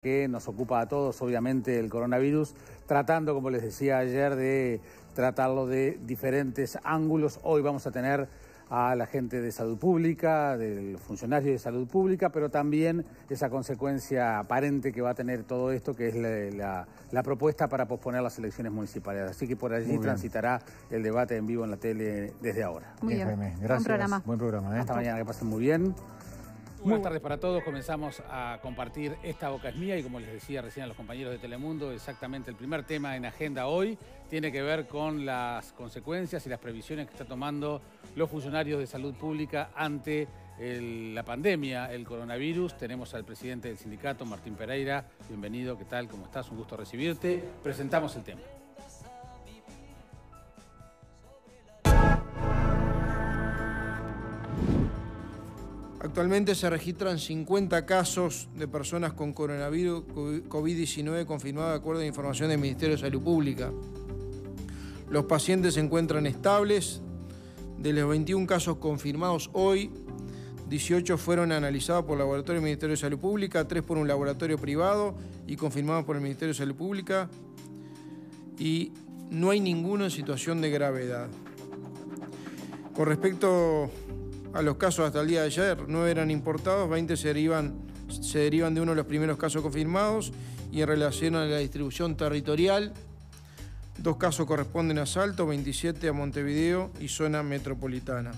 que nos ocupa a todos, obviamente, el coronavirus, tratando, como les decía ayer, de tratarlo de diferentes ángulos. Hoy vamos a tener a la gente de salud pública, del funcionario de salud pública, pero también esa consecuencia aparente que va a tener todo esto, que es la propuesta para posponer las elecciones municipales. Así que por allí transitará el debate en vivo en la tele desde ahora. Muy bien, Jaime. Gracias. Buen programa. Hasta mañana, que pasen muy bien. Buenas tardes para todos. Comenzamos a compartir Esta Boca es Mía y, como les decía recién a los compañeros de Telemundo, exactamente el primer tema en agenda hoy tiene que ver con las consecuencias y las previsiones que están tomando los funcionarios de salud pública ante la pandemia, el coronavirus. Tenemos al presidente del sindicato, Martín Pereira. Bienvenido, ¿qué tal? ¿Cómo estás? Un gusto recibirte. Presentamos el tema. Actualmente se registran 50 casos de personas con coronavirus COVID-19 confirmados de acuerdo a la información del Ministerio de Salud Pública. Los pacientes se encuentran estables. De los 21 casos confirmados hoy, 18 fueron analizados por el laboratorio del Ministerio de Salud Pública, 3 por un laboratorio privado y confirmados por el Ministerio de Salud Pública. Y no hay ninguno en situación de gravedad. Con respecto a los casos hasta el día de ayer, 9 eran importados, 20 se derivan de uno de los primeros casos confirmados, y en relación a la distribución territorial, 2 casos corresponden a Salto, 27 a Montevideo y zona metropolitana.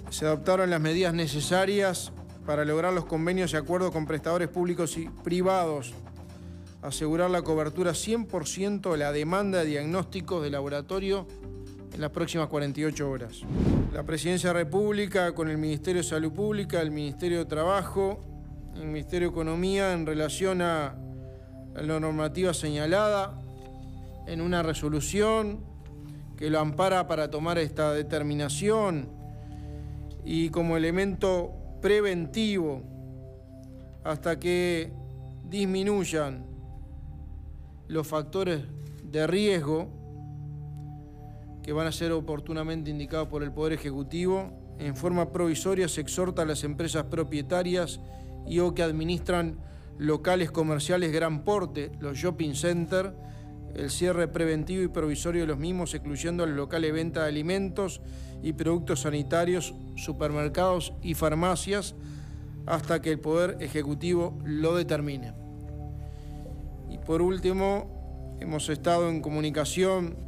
Se adoptaron las medidas necesarias para lograr los convenios y acuerdos con prestadores públicos y privados, asegurar la cobertura 100% de la demanda de diagnósticos de laboratorio en las próximas 48 horas. La Presidencia de la República, con el Ministerio de Salud Pública, el Ministerio de Trabajo, el Ministerio de Economía, en relación a la normativa señalada en una resolución que lo ampara para tomar esta determinación y como elemento preventivo hasta que disminuyan los factores de riesgo que van a ser oportunamente indicados por el Poder Ejecutivo. En forma provisoria se exhorta a las empresas propietarias y o que administran locales comerciales gran porte, los shopping centers, el cierre preventivo y provisorio de los mismos, excluyendo los locales de venta de alimentos y productos sanitarios, supermercados y farmacias, hasta que el Poder Ejecutivo lo determine. Y por último, hemos estado en comunicación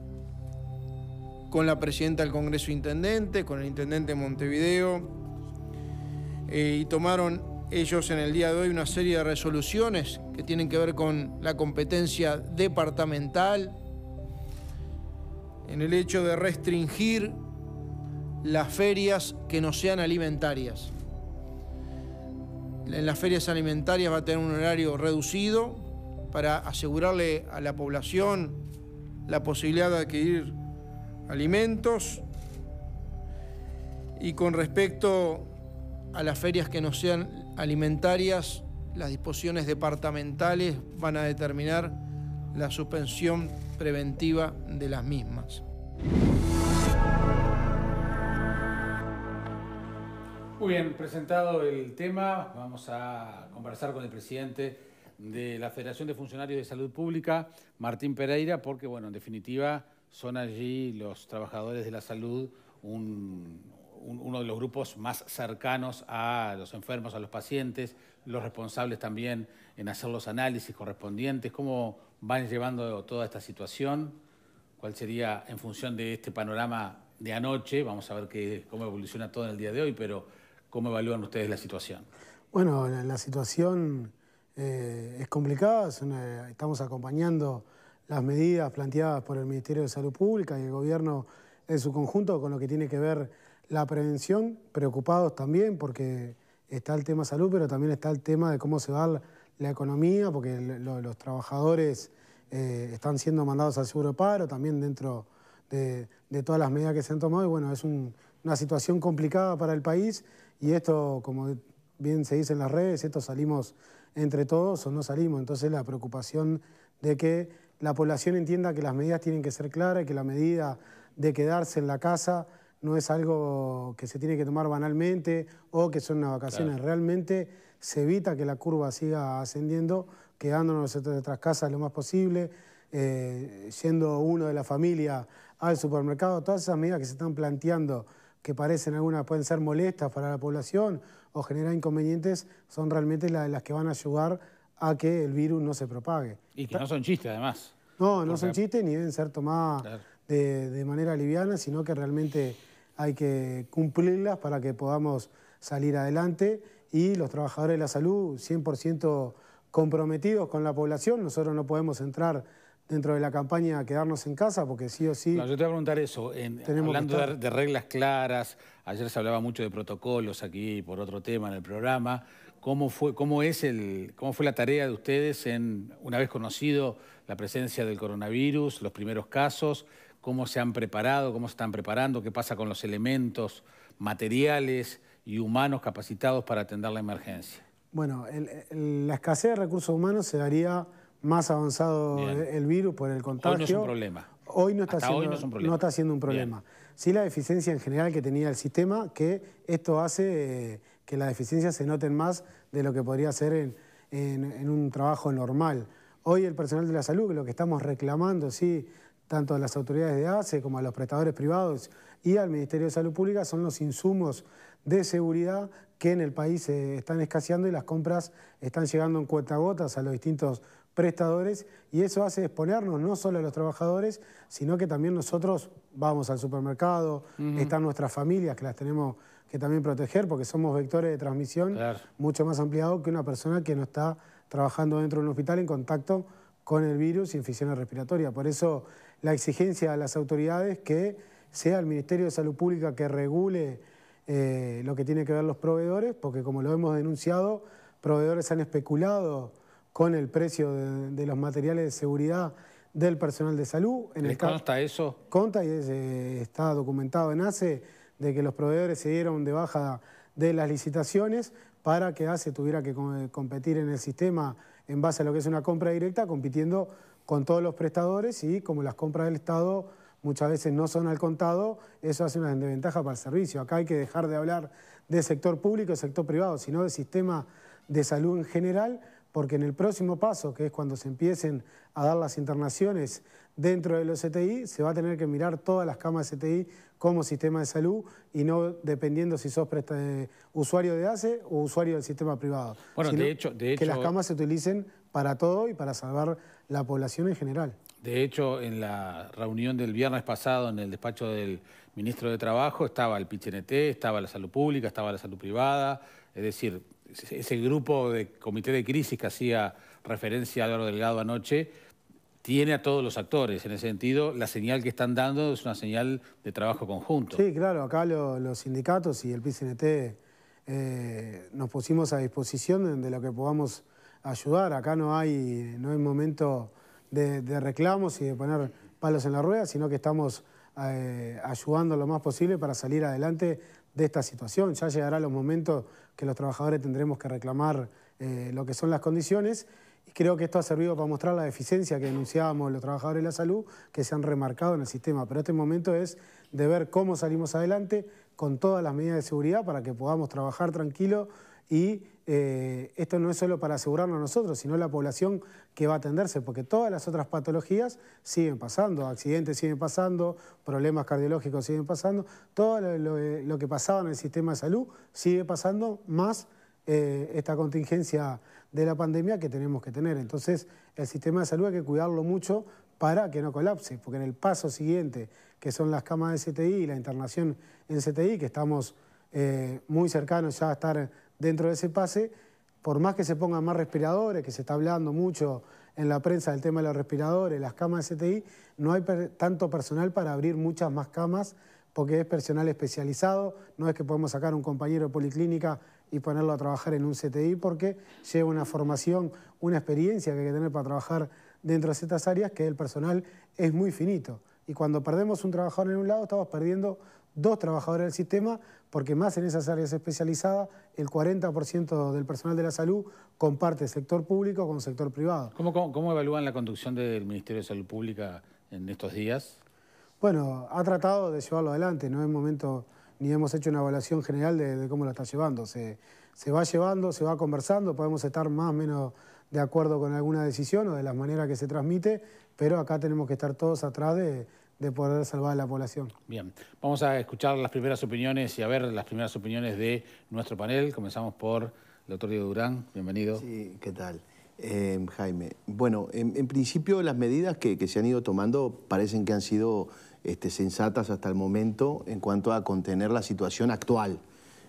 con la presidenta del Congreso Intendente, con el intendente de Montevideo, y tomaron ellos en el día de hoy una serie de resoluciones que tienen que ver con la competencia departamental, en el hecho de restringir las ferias que no sean alimentarias. En las ferias alimentarias va a tener un horario reducido para asegurarle a la población la posibilidad de adquirir alimentos. Y con respecto a las ferias que no sean alimentarias, las disposiciones departamentales van a determinar la suspensión preventiva de las mismas. Muy bien, presentado el tema, vamos a conversar con el presidente de la Federación de Funcionarios de Salud Pública, Martín Pereira, porque, bueno, en definitiva, son allí los trabajadores de la salud uno de los grupos más cercanos a los enfermos, a los pacientes, los responsables también en hacer los análisis correspondientes. ¿Cómo van llevando toda esta situación? ¿Cuál sería, en función de este panorama de anoche? Vamos a ver cómo evoluciona todo en el día de hoy, pero ¿cómo evalúan ustedes la situación? Bueno, la situación es complicada. Estamos acompañando las medidas planteadas por el Ministerio de Salud Pública y el Gobierno en su conjunto con lo que tiene que ver la prevención, preocupados también porque está el tema salud, pero también está el tema de cómo se va la economía, porque los trabajadores están siendo mandados al seguro de paro, también dentro de todas las medidas que se han tomado, y bueno, es una situación complicada para el país, y esto, como bien se dice en las redes, esto salimos entre todos o no salimos. Entonces la preocupación de que la población entienda que las medidas tienen que ser claras y que la medida de quedarse en la casa no es algo que se tiene que tomar banalmente o que son unas vacaciones. Claro. Realmente se evita que la curva siga ascendiendo, quedándonos en nuestras casas lo más posible, siendo uno de la familia al supermercado. Todas esas medidas que se están planteando, que parecen algunas pueden ser molestas para la población o generar inconvenientes, son realmente las que van a ayudar a que el virus no se propague. Y que no son chistes, además. No son chistes ni deben ser tomadas de manera liviana, sino que realmente hay que cumplirlas para que podamos salir adelante, y los trabajadores de la salud 100% comprometidos con la población. Nosotros no podemos entrar dentro de la campaña a quedarnos en casa porque sí o sí... No, yo te voy a preguntar eso, hablando de reglas claras, ayer se hablaba mucho de protocolos aquí por otro tema en el programa. ¿Cómo fue la tarea de ustedes una vez conocido la presencia del coronavirus, los primeros casos? ¿Cómo se han preparado, cómo se están preparando? ¿Qué pasa con los elementos materiales y humanos capacitados para atender la emergencia? Bueno, la escasez de recursos humanos se daría más avanzado el virus por el contagio. Hoy no es un problema. Hoy no está siendo un problema. Sí, la deficiencia en general que tenía el sistema, que esto hace que las deficiencias se noten más de lo que podría ser en un trabajo normal. Hoy el personal de la salud, lo que estamos reclamando, sí, tanto a las autoridades de ACE como a los prestadores privados y al Ministerio de Salud Pública, son los insumos de seguridad que en el país están escaseando y las compras están llegando en cuentagotas a los distintos prestadores, y eso hace exponernos no solo a los trabajadores, sino que también nosotros vamos al supermercado, están nuestras familias que las tenemos que también proteger porque somos vectores de transmisión mucho más ampliados que una persona que no está trabajando dentro de un hospital en contacto con el virus y infecciones respiratorias. Por eso la exigencia a las autoridades que sea el Ministerio de Salud Pública que regule lo que tiene que ver los proveedores, porque como lo hemos denunciado, proveedores han especulado con el precio de los materiales de seguridad del personal de salud. ¿Les consta eso? Consta y está documentado en ACE de que los proveedores se dieron de baja de las licitaciones para que ACE tuviera que competir en el sistema en base a lo que es una compra directa, compitiendo con todos los prestadores, y como las compras del Estado muchas veces no son al contado, eso hace una desventaja para el servicio. Acá hay que dejar de hablar de sector público y sector privado, sino del sistema de salud en general, porque en el próximo paso, que es cuando se empiecen a dar las internaciones dentro de los CTI, se va a tener que mirar todas las camas de CTI como sistema de salud y no dependiendo si sos usuario de ACE o usuario del sistema privado. Bueno, de hecho, que las camas se utilicen para todo y para salvar la población en general. De hecho, en la reunión del viernes pasado en el despacho del ministro de Trabajo estaba el PIT-CNT, estaba la salud pública, estaba la salud privada, es decir, ese grupo de comité de crisis que hacía referencia a Álvaro Delgado anoche tiene a todos los actores. En ese sentido, la señal que están dando es una señal de trabajo conjunto. Sí, claro, acá los sindicatos y el PIT-CNT nos pusimos a disposición de lo que podamos ayudar. Acá no hay momento de reclamos y de poner palos en la rueda, sino que estamos ayudando lo más posible para salir adelante de esta situación. Ya llegará los momentos que los trabajadores tendremos que reclamar lo que son las condiciones, y creo que esto ha servido para mostrar la deficiencia que denunciábamos los trabajadores de la salud, que se han remarcado en el sistema. Pero este momento es de ver cómo salimos adelante con todas las medidas de seguridad para que podamos trabajar tranquilo, y esto no es solo para asegurarnos nosotros, sino la población que va a atenderse, porque todas las otras patologías siguen pasando, accidentes siguen pasando, problemas cardiológicos siguen pasando, todo lo que pasaba en el sistema de salud sigue pasando, más esta contingencia de la pandemia que tenemos que tener. Entonces, el sistema de salud hay que cuidarlo mucho para que no colapse, porque en el paso siguiente, que son las camas de CTI y la internación en CTI, que estamos muy cercanos ya a estar dentro de ese pase, por más que se pongan más respiradores, que se está hablando mucho en la prensa del tema de los respiradores, las camas de CTI, no hay tanto personal para abrir muchas más camas, porque es personal especializado, no es que podemos sacar un compañero de policlínica y ponerlo a trabajar en un CTI, porque lleva una formación, una experiencia que hay que tener para trabajar dentro de ciertas áreas, que el personal es muy finito. Y cuando perdemos un trabajador en un lado, estamos perdiendo 2 trabajadores del sistema, porque más en esas áreas especializadas, el 40% del personal de la salud comparte sector público con sector privado. ¿Cómo evalúan la conducción del Ministerio de Salud Pública en estos días? Bueno, ha tratado de llevarlo adelante, no es momento, ni hemos hecho una evaluación general de cómo lo está llevando. Se se va llevando, se va conversando, podemos estar más o menos de acuerdo con alguna decisión o de las maneras que se transmite, pero acá tenemos que estar todos atrás de poder salvar a la población. Bien, vamos a escuchar las primeras opiniones y a ver las primeras opiniones de nuestro panel. Comenzamos por el doctor Diego Durán, bienvenido. Sí, ¿qué tal? Jaime, bueno, en principio las medidas que se han ido tomando parecen que han sido sensatas hasta el momento en cuanto a contener la situación actual.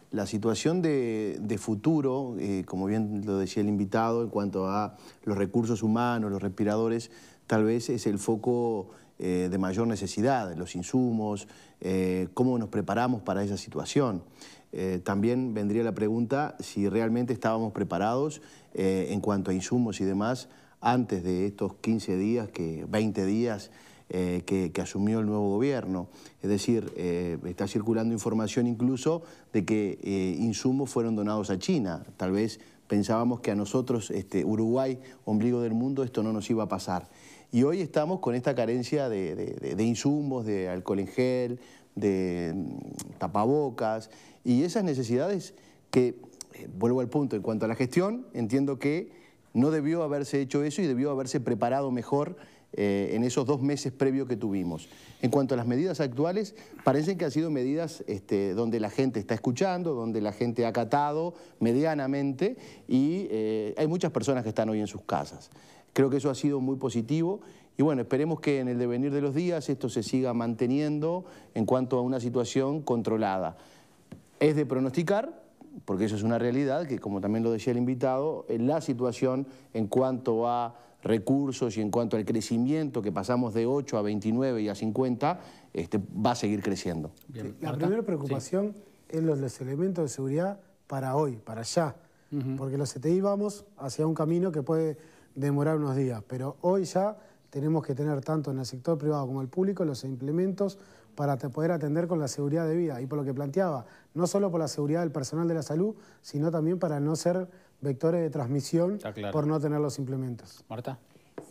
La situación de futuro, como bien lo decía el invitado, en cuanto a los recursos humanos, los respiradores, tal vez es el foco de mayor necesidad, los insumos, cómo nos preparamos para esa situación. También vendría la pregunta si realmente estábamos preparados en cuanto a insumos y demás antes de estos 15 días, 20 días que asumió el nuevo gobierno. Es decir, está circulando información incluso de que insumos fueron donados a China. Tal vez pensábamos que a nosotros, Uruguay, ombligo del mundo, esto no nos iba a pasar. Y hoy estamos con esta carencia de insumos, de alcohol en gel, de tapabocas y esas necesidades que, vuelvo al punto, en cuanto a la gestión, entiendo que no debió haberse hecho eso y debió haberse preparado mejor en esos 2 meses previos que tuvimos. En cuanto a las medidas actuales, parecen que han sido medidas donde la gente está escuchando, donde la gente ha acatado medianamente y hay muchas personas que están hoy en sus casas. Creo que eso ha sido muy positivo y bueno, esperemos que en el devenir de los días esto se siga manteniendo en cuanto a una situación controlada. Es de pronosticar, porque eso es una realidad, que como también lo decía el invitado, la situación en cuanto a recursos y en cuanto al crecimiento, que pasamos de 8 a 29 y a 50, va a seguir creciendo. Bien. La primera preocupación es los elementos de seguridad para hoy, para allá, porque los CTI vamos hacia un camino que puede demorar unos días, pero hoy ya tenemos que tener tanto en el sector privado como el público los implementos para poder atender con la seguridad debida. Y por lo que planteaba, no solo por la seguridad del personal de la salud, sino también para no ser vectores de transmisión por no tener los implementos. Marta.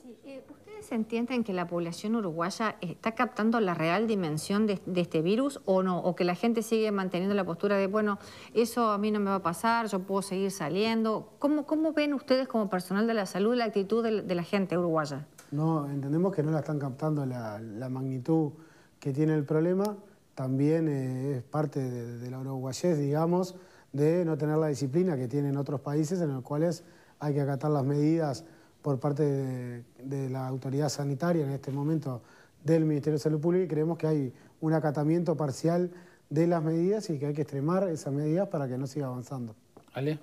Sí, ¿ustedes entienden que la población uruguaya está captando la real dimensión de este virus o no? ¿O que la gente sigue manteniendo la postura de, bueno, eso a mí no me va a pasar, yo puedo seguir saliendo? ¿Cómo ven ustedes como personal de la salud la actitud de la gente uruguaya? No, entendemos que no la están captando la magnitud que tiene el problema. También es parte de la uruguayés, digamos, de no tener la disciplina que tienen otros países en los cuales hay que acatar las medidas por parte de la autoridad sanitaria, en este momento del Ministerio de Salud Pública, y creemos que hay un acatamiento parcial de las medidas y que hay que extremar esas medidas para que no siga avanzando. Ale.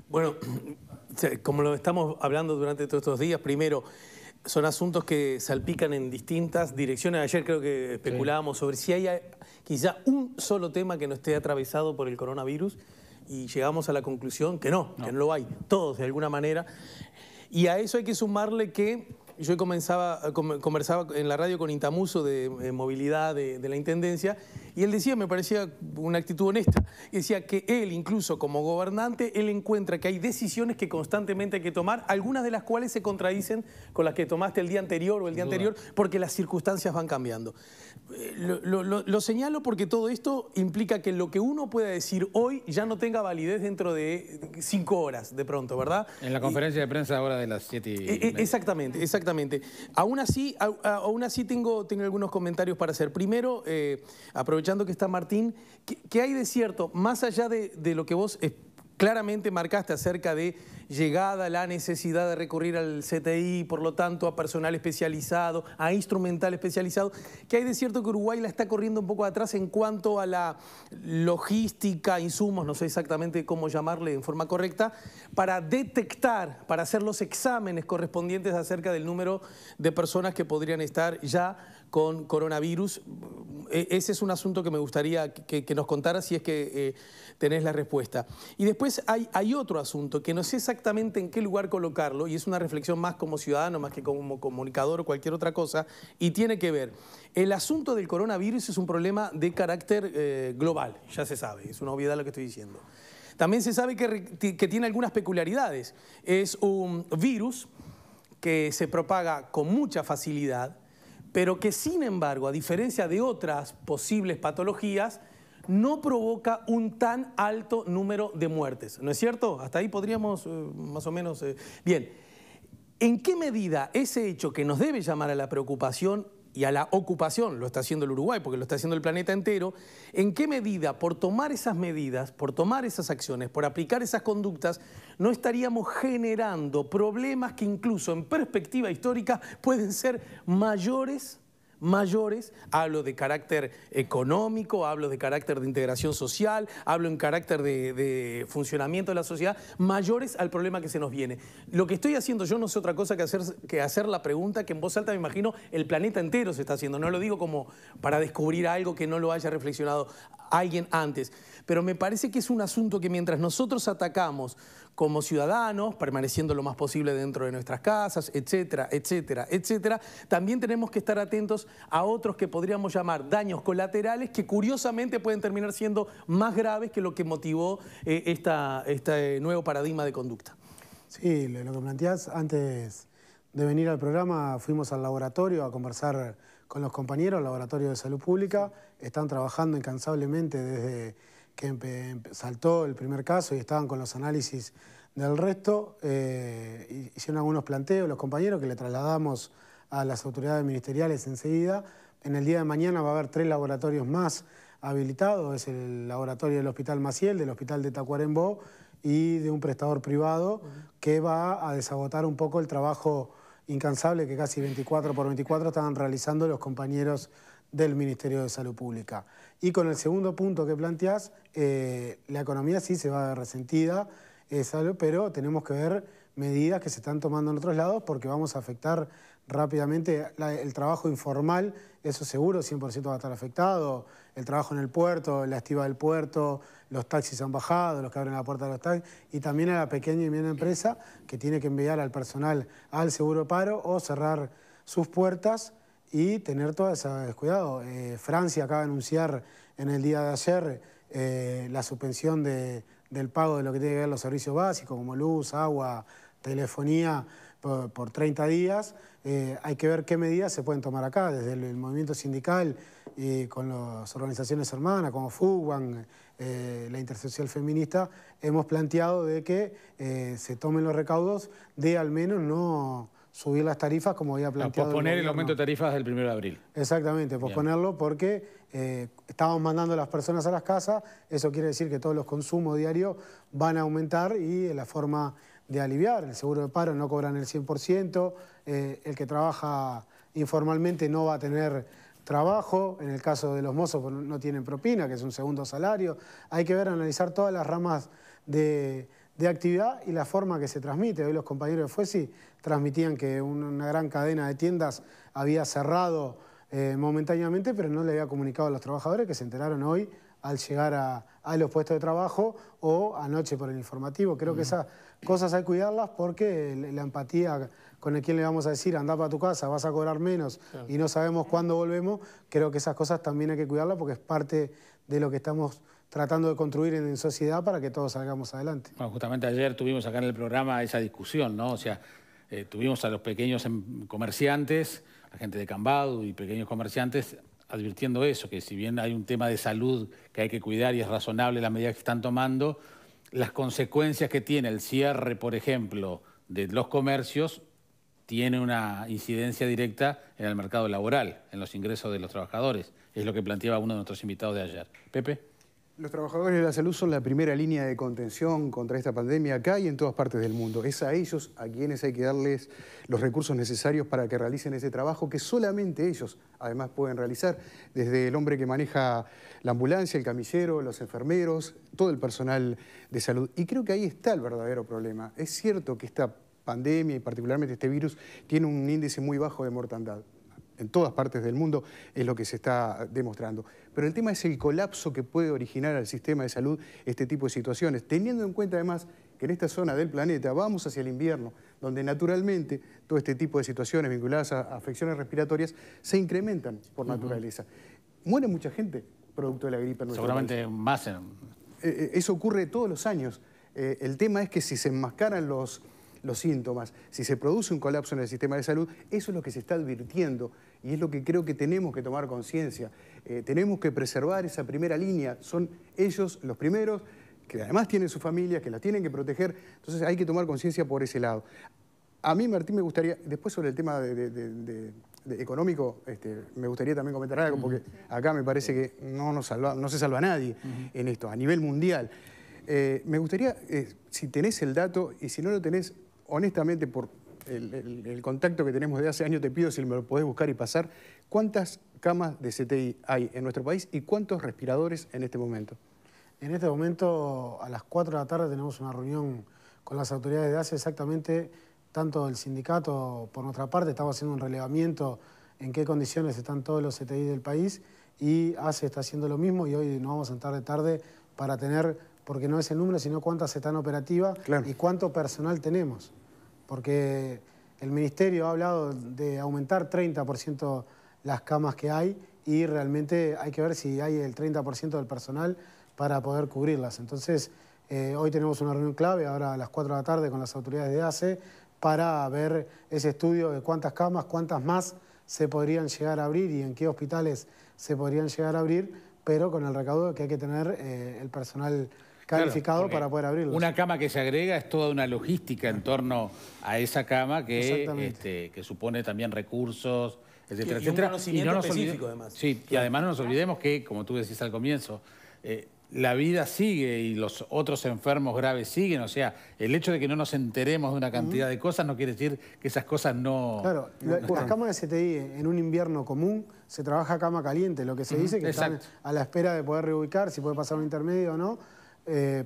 Bueno, como lo estamos hablando durante todos estos días, primero, son asuntos que salpican en distintas direcciones. Ayer creo que especulábamos sobre si hay quizá un solo tema que no esté atravesado por el coronavirus y llegamos a la conclusión que no lo hay, todos de alguna manera. Y a eso hay que sumarle que yo conversaba en la radio con Intamuso de movilidad de la Intendencia y él decía, me parecía una actitud honesta, y decía que él, incluso como gobernante, él encuentra que hay decisiones que constantemente hay que tomar, algunas de las cuales se contradicen con las que tomaste el día anterior o el día anterior, porque las circunstancias van cambiando. Lo señalo porque todo esto implica que lo que uno pueda decir hoy ya no tenga validez dentro de 5 horas, de pronto, ¿verdad? En la conferencia de prensa ahora de las 7:30. Exactamente, exactamente. Aún así tengo algunos comentarios para hacer. Primero, aprovechando que está Martín, ¿qué hay de cierto, más allá de lo que vos claramente marcaste acerca de llegada, la necesidad de recurrir al CTI, por lo tanto a personal especializado, a instrumental especializado, que hay de cierto que Uruguay la está corriendo un poco atrás en cuanto a la logística, insumos, no sé exactamente cómo llamarle en forma correcta, para detectar, para hacer los exámenes correspondientes acerca del número de personas que podrían estar ya con coronavirus? Ese es un asunto que me gustaría que nos contaras si es que tenés la respuesta. Y después hay otro asunto que no sé exactamente en qué lugar colocarlo y es una reflexión más como ciudadano, más que como comunicador o cualquier otra cosa, y tiene que ver. El asunto del coronavirus es un problema de carácter global, ya se sabe, es una obviedad lo que estoy diciendo. También se sabe que tiene algunas peculiaridades. Es un virus que se propaga con mucha facilidad, pero que sin embargo, a diferencia de otras posibles patologías, no provoca un tan alto número de muertes. ¿No es cierto? Hasta ahí podríamos más o menos... Bien, ¿en qué medida ese hecho que nos debe llamar a la preocupación y a la ocupación, lo está haciendo el Uruguay porque lo está haciendo el planeta entero, en qué medida por tomar esas medidas, por tomar esas acciones, por aplicar esas conductas, no estaríamos generando problemas que incluso en perspectiva histórica pueden ser mayores, hablo de carácter económico, hablo de carácter de integración social, hablo en carácter de funcionamiento de la sociedad, mayores al problema que se nos viene. Lo que estoy haciendo yo no es otra cosa que hacer la pregunta que en voz alta me imagino el planeta entero se está haciendo. No lo digo como para descubrir algo que no lo haya reflexionado alguien antes, pero me parece que es un asunto que mientras nosotros atacamos como ciudadanos, permaneciendo lo más posible dentro de nuestras casas, etcétera, etcétera, etcétera, también tenemos que estar atentos a otros que podríamos llamar daños colaterales que curiosamente pueden terminar siendo más graves que lo que motivó este nuevo paradigma de conducta. Sí, lo que planteás, antes de venir al programa fuimos al laboratorio a conversar con los compañeros, el Laboratorio de Salud Pública. Están trabajando incansablemente desde que saltó el primer caso y estaban con los análisis del resto. Hicieron algunos planteos los compañeros que le trasladamos a las autoridades ministeriales enseguida. En el día de mañana va a haber 3 laboratorios más habilitados. Es el laboratorio del Hospital Maciel, del Hospital de Tacuarembó y de un prestador privado que va a desagotar un poco el trabajo incansable que casi 24/24 estaban realizando los compañeros del Ministerio de Salud Pública. Y con el segundo punto que planteás, la economía sí se va a ver resentida, pero tenemos que ver medidas que se están tomando en otros lados porque vamos a afectar rápidamente el trabajo informal, eso seguro 100% va a estar afectado, el trabajo en el puerto, la estiva del puerto, los taxis han bajado, los que abren la puerta de los taxis, y también a la pequeña y mediana empresa que tiene que enviar al personal al seguro de paro o cerrar sus puertas y tener todo ese descuidado. Francia acaba de anunciar en el día de ayer la suspensión del pago de lo que tiene que ver los servicios básicos como luz, agua, telefonía por 30 días. Hay que ver qué medidas se pueden tomar acá, desde el movimiento sindical con las organizaciones hermanas como FUGBAN, la Intersocial Feminista, hemos planteado de que se tomen los recaudos de al menos no subir las tarifas como había planteado. Posponer el aumento de tarifas del 1 de abril. Exactamente, posponerlo porque estamos mandando a las personas a las casas, eso quiere decir que todos los consumos diarios van a aumentar y la forma de aliviar, el seguro de paro no cobran el 100%, el que trabaja informalmente no va a tener trabajo, en el caso de los mozos no tienen propina, que es un segundo salario. Hay que ver, analizar todas las ramas de actividad y la forma que se transmite. Hoy los compañeros de FUESI transmitían que una gran cadena de tiendas había cerrado momentáneamente, pero no le había comunicado a los trabajadores, que se enteraron hoy al llegar a los puestos de trabajo o anoche por el informativo. Creo que esas cosas hay que cuidarlas porque la empatía con el quien le vamos a decir anda para tu casa, vas a cobrar menos y no sabemos cuándo volvemos, creo que esas cosas también hay que cuidarlas porque es parte de lo que estamos tratando de construir en sociedad para que todos salgamos adelante. Bueno, justamente ayer tuvimos acá en el programa esa discusión, ¿no? O sea, tuvimos a los pequeños comerciantes, la gente de Cambadu y pequeños comerciantes advirtiendo eso, que si bien hay un tema de salud que hay que cuidar y es razonable las medidas que están tomando, las consecuencias que tiene el cierre, por ejemplo, de los comercios, tiene una incidencia directa en el mercado laboral, en los ingresos de los trabajadores. Es lo que planteaba uno de nuestros invitados de ayer. Pepe. Los trabajadores de la salud son la primera línea de contención contra esta pandemia acá y en todas partes del mundo. Es a ellos a quienes hay que darles los recursos necesarios para que realicen ese trabajo que solamente ellos además pueden realizar, desde el hombre que maneja la ambulancia, el camillero, los enfermeros, todo el personal de salud. Y creo que ahí está el verdadero problema. Es cierto que esta pandemia y particularmente este virus tiene un índice muy bajo de mortandad. En todas partes del mundo es lo que se está demostrando. Pero el tema es el colapso que puede originar al sistema de salud este tipo de situaciones, teniendo en cuenta además que en esta zona del planeta vamos hacia el invierno, donde naturalmente todo este tipo de situaciones vinculadas a afecciones respiratorias se incrementan por naturaleza. Muere mucha gente producto de la gripe en nuestro país. Seguramente más. Eso ocurre todos los años. El tema es que si se enmascaran los los síntomas, si se produce un colapso en el sistema de salud, eso es lo que se está advirtiendo y es lo que creo que tenemos que tomar conciencia. Tenemos que preservar esa primera línea, son ellos los primeros que además tienen sus familias, que las tienen que proteger, entonces hay que tomar conciencia por ese lado. A mí, Martín, me gustaría, después sobre el tema económico, me gustaría también comentar algo, porque acá me parece que no se salva nadie en esto, a nivel mundial. Me gustaría, si tenés el dato, y si no lo tenés, honestamente, por el contacto que tenemos de hace años, te pido si me lo podés buscar y pasar, ¿cuántas camas de CTI hay en nuestro país y cuántos respiradores en este momento? En este momento, a las 4 de la tarde, tenemos una reunión con las autoridades de ACE, exactamente, tanto el sindicato, por nuestra parte, estamos haciendo un relevamiento en qué condiciones están todos los CTI del país, y ACE está haciendo lo mismo, y hoy nos vamos a sentar de tarde para tener, porque no es el número, sino cuántas están operativas y cuánto personal tenemos. Porque el Ministerio ha hablado de aumentar 30% las camas que hay, y realmente hay que ver si hay el 30% del personal para poder cubrirlas. Entonces, hoy tenemos una reunión clave, ahora a las 4 de la tarde, con las autoridades de ACE, para ver ese estudio de cuántas camas, cuántas más se podrían llegar a abrir y en qué hospitales se podrían llegar a abrir, pero con el recaudo de que hay que tener el personal calificado para poder abrirlos. Una cama que se agrega es toda una logística en torno a esa cama que supone también recursos, etcétera, y un conocimiento específico, además. Sí, y además no nos olvidemos que, como tú decís al comienzo, la vida sigue y los otros enfermos graves siguen. O sea, el hecho de que no nos enteremos de una cantidad de cosas no quiere decir que esas cosas no... Claro, las camas de CTI en un invierno común se trabaja cama caliente, lo que se dice que están a la espera de poder reubicar, si puede pasar un intermedio o no,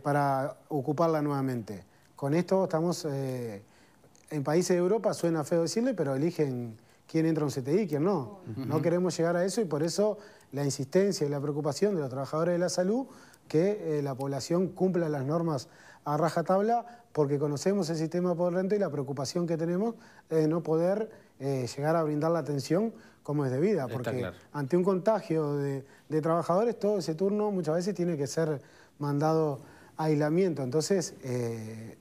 para ocuparla nuevamente. Con esto estamos... en países de Europa suena feo decirle, pero eligen quién entra a un CTI y quién no. No queremos llegar a eso, y por eso la insistencia y la preocupación de los trabajadores de la salud que la población cumpla las normas a rajatabla, porque conocemos el sistema por dentro y la preocupación que tenemos de no poder llegar a brindar la atención como es debida, porque ante un contagio de trabajadores, todo ese turno muchas veces tiene que ser mandado a aislamiento. Entonces,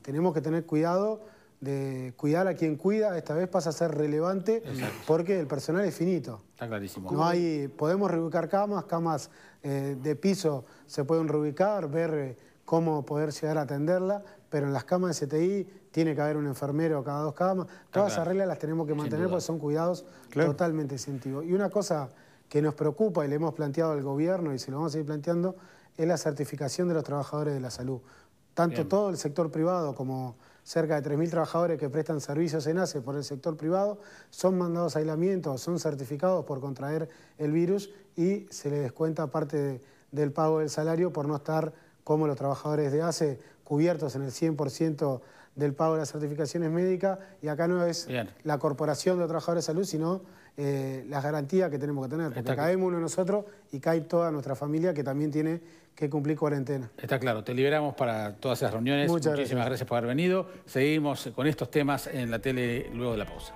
tenemos que tener cuidado de cuidar a quien cuida. Esta vez pasa a ser relevante porque el personal es finito. Está clarísimo. No hay, podemos reubicar camas de piso se pueden reubicar, ver cómo poder llegar a atenderla, pero en las camas de CTI tiene que haber un enfermero cada 2 camas. Todas esas reglas las tenemos que mantener porque son cuidados totalmente distintivos. Y una cosa que nos preocupa y le hemos planteado al gobierno y se lo vamos a seguir planteando es la certificación de los trabajadores de la salud. Tanto todo el sector privado como cerca de 3.000 trabajadores que prestan servicios en ACE por el sector privado son mandados a aislamiento, son certificados por contraer el virus y se les descuenta parte del pago del salario por no estar como los trabajadores de ACE cubiertos en el 100% del pago de las certificaciones médicas. Y acá no es la corporación de los trabajadores de salud, sino las garantías que tenemos que tener, porque caemos uno de nosotros y cae toda nuestra familia que también tiene que cumplir cuarentena. Está claro, te liberamos para todas esas reuniones. Muchísimas gracias por haber venido. Seguimos con estos temas en la tele luego de la pausa.